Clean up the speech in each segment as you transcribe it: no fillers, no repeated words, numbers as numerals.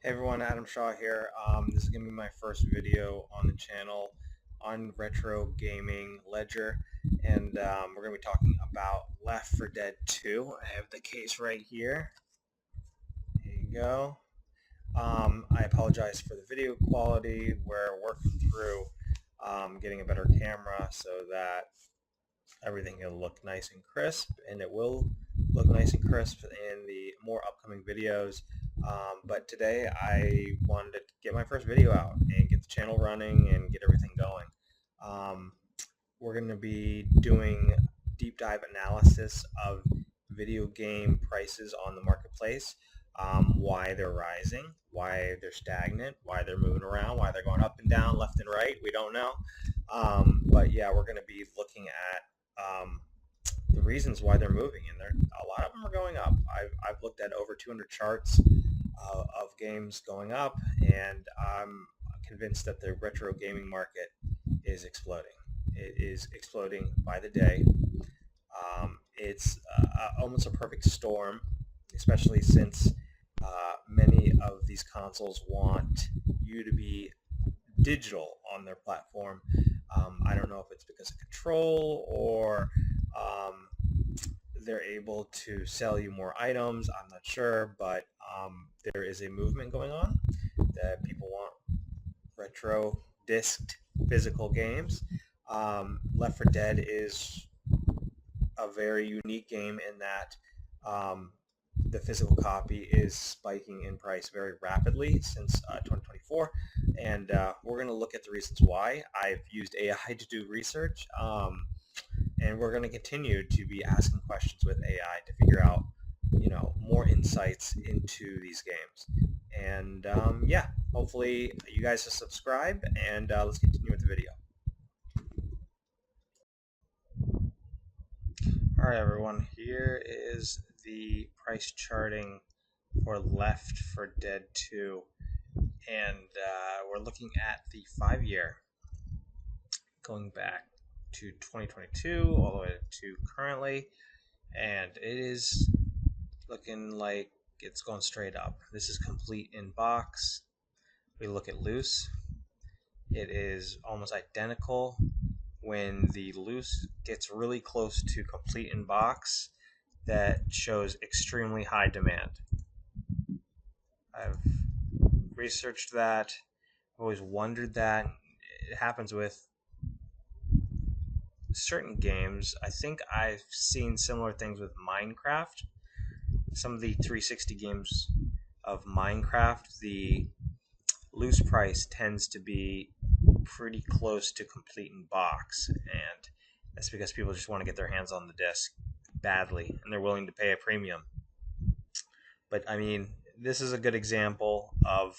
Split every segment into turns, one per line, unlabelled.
Hey everyone, Adam Shaw here. This is going to be my first video on the channel on retro gaming ledger, and we're going to be talking about Left 4 Dead 2. I have the case right here. There you go. I apologize for the video quality. We're working through getting a better camera so that everything will look nice and crisp, and it will look nice and crisp in the more upcoming videos. But today I wanted to get my first video out and get the channel running and get everything going. Um, we're going to be doing deep dive analysis of video game prices on the marketplace, why they're rising, why they're stagnant, why they're moving around, why they're going up and down, left and right. We don't know. But yeah, we're going to be looking at the reasons why they're moving, and a lot of them are going up. I've looked at over 200 charts of games going up, and I'm convinced that the retro gaming market is exploding. It is exploding by the day. It's almost a perfect storm, especially since many of these consoles want you to be digital on their platform. I don't know if it's because of control or um, they're able to sell you more items. I'm not sure, but there is a movement going on that people want retro disked physical games. Left 4 Dead is a very unique game in that the physical copy is spiking in price very rapidly since 2024, and we're going to look at the reasons why. I've used AI to do research, and we're going to continue to be asking questions with AI to figure out, more insights into these games. And yeah, hopefully you guys will subscribe, and let's continue with the video. All right, everyone, here is the price charting for Left 4 Dead 2, and we're looking at the 5-year, going back to 2022 all the way to currently, and it is looking like it's going straight up. This is complete in box. We look at loose. It is almost identical. When the loose gets really close to complete in box, that shows extremely high demand. I've researched that. I've always wondered that. It happens with certain games. I think I've seen similar things with Minecraft. Some of the 360 games of Minecraft, the loose price tends to be pretty close to complete in box, and that's because people just want to get their hands on the disc badly, and they're willing to pay a premium. But I mean, this is a good example of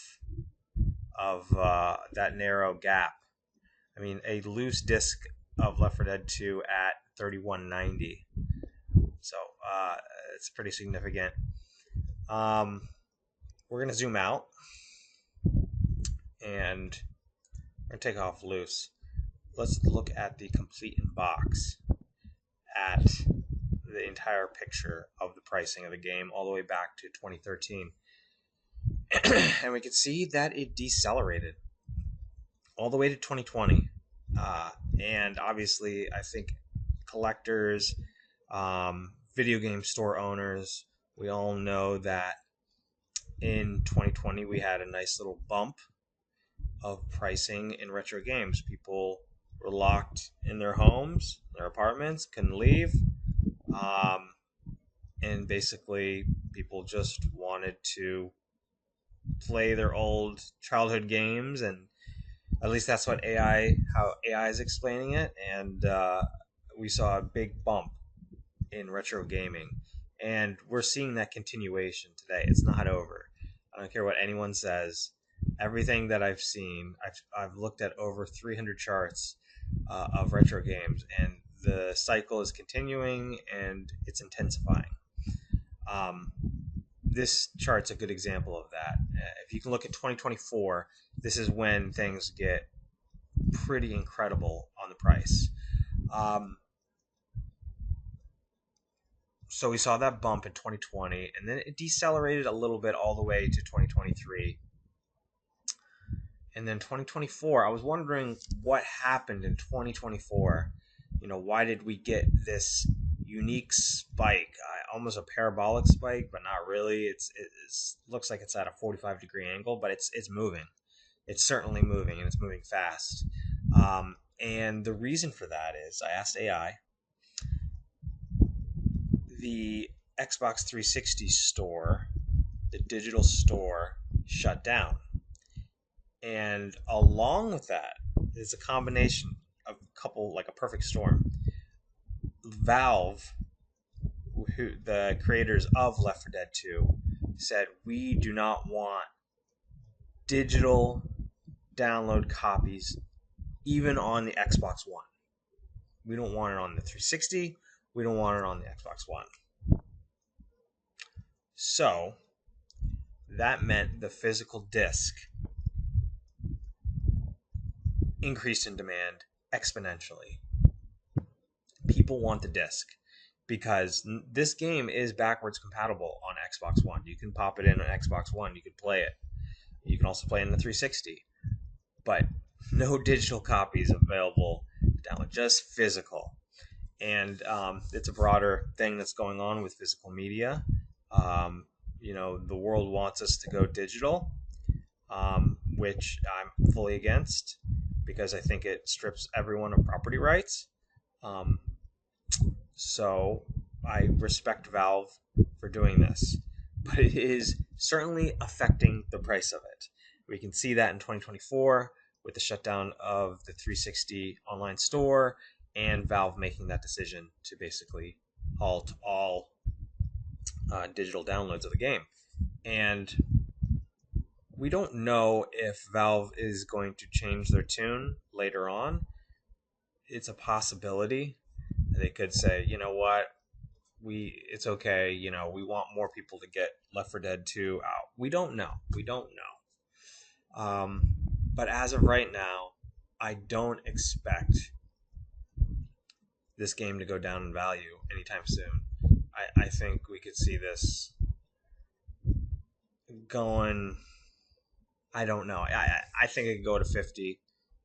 that narrow gap. I mean, a loose disc of Left 4 Dead 2 at 31.90, so it's pretty significant. We're gonna zoom out, and we're gonna take off loose. Let's look at the complete in box at the entire picture of the pricing of the game all the way back to 2013. And we can see that it decelerated all the way to 2020. And obviously, I think collectors, video game store owners, we all know that in 2020 we had a nice little bump of pricing in retro games. People were locked in their homes, their apartments, couldn't leave. And basically, people just wanted to play their old childhood games, and at least that's what how AI is explaining it. And we saw a big bump in retro gaming, and we're seeing that continuation today. It's not over. I don't care what anyone says. Everything that I've seen, I've looked at over 300 charts of retro games, and the cycle is continuing and it's intensifying. Um, this chart's a good example of that. If you can look at 2024, this is when things get pretty incredible on the price. So we saw that bump in 2020, and then it decelerated a little bit all the way to 2023. And then 2024, I was wondering what happened in 2024. Why did we get this unique spike, almost a parabolic spike, but not really. It looks like it's at a 45-degree angle, but it's moving. It's certainly moving, and it's moving fast. And the reason for that is I asked AI. The Xbox 360 store, the digital store, shut down. And along with that is a combination of a couple, like a perfect storm. Valve, the creators of Left 4 Dead 2, said we do not want digital download copies even on the Xbox One. We don't want it on the 360. We don't want it on the Xbox One. So that meant the physical disc increased in demand exponentially. People want the disc because this game is backwards compatible on Xbox One. You can pop it in on Xbox One. You can play it. You can also play it in the 360. But no digital copies available to download, just physical. And it's a broader thing that's going on with physical media. The world wants us to go digital, which I'm fully against because I think it strips everyone of property rights. Um, so I respect Valve for doing this, but it is certainly affecting the price of it. We can see that in 2024 with the shutdown of the 360 online store and Valve making that decision to basically halt all digital downloads of the game. And we don't know if Valve is going to change their tune later on. It's a possibility. They could say, you know what, it's okay. We want more people to get Left 4 Dead 2 out. We don't know. But as of right now, I don't expect this game to go down in value anytime soon. I think we could see this going. I don't know. I think it could go to 50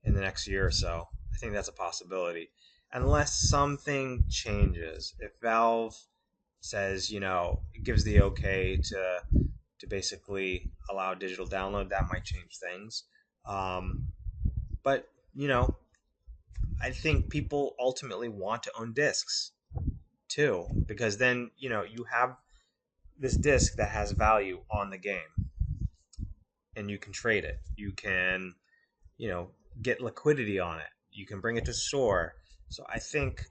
in the next year or so. I think that's a possibility. Unless something changes. If Valve says, gives the okay to basically allow digital download, that might change things. But, I think people ultimately want to own discs too, because then, you have this disc that has value on the game and you can trade it. You can, get liquidity on it. You can bring it to store. So I think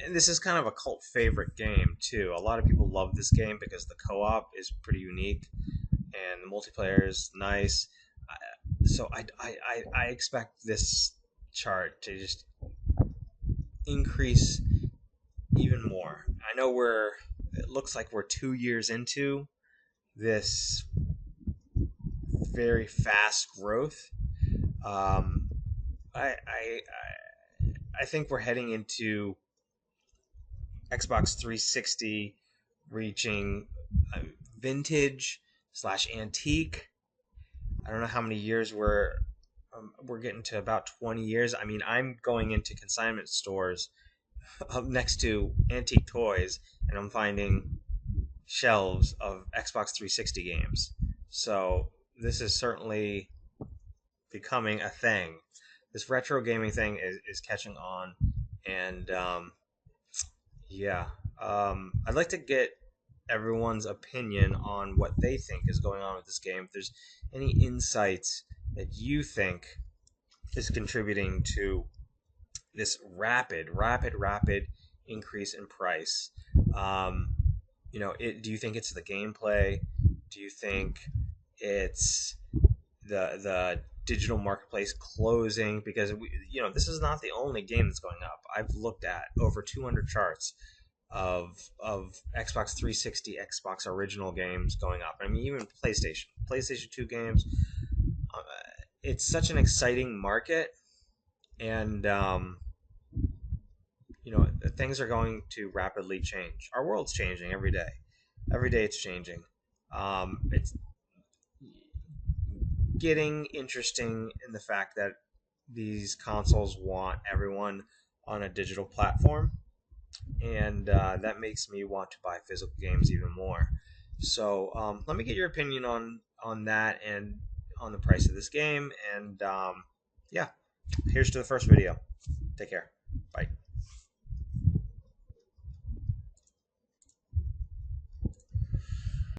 and this is kind of a cult favorite game too. A lot of people love this game because the co-op is pretty unique and the multiplayer is nice. So I expect this chart to just increase even more. I know it looks like we're 2 years into this very fast growth. I think we're heading into Xbox 360 reaching vintage slash antique. I don't know how many years we're getting to about 20 years. I mean, I'm going into consignment stores up next to antique toys, and I'm finding shelves of Xbox 360 games. So this is certainly becoming a thing. This retro gaming thing is catching on, and yeah, I'd like to get everyone's opinion on what they think is going on with this game. If there's any insights that you think is contributing to this rapid increase in price. Do you think it's the gameplay? Do you think it's the digital marketplace closing? Because this is not the only game that's going up. I've looked at over 200 charts of Xbox 360, Xbox original games going up. I mean, even PlayStation 2 games. It's such an exciting market, and things are going to rapidly change. Our world's changing every day. Every day it's changing. It's getting interesting in the fact that these consoles want everyone on a digital platform, and that makes me want to buy physical games even more. So let me get your opinion on that and on the price of this game. And yeah, here's to the first video. Take care. Bye.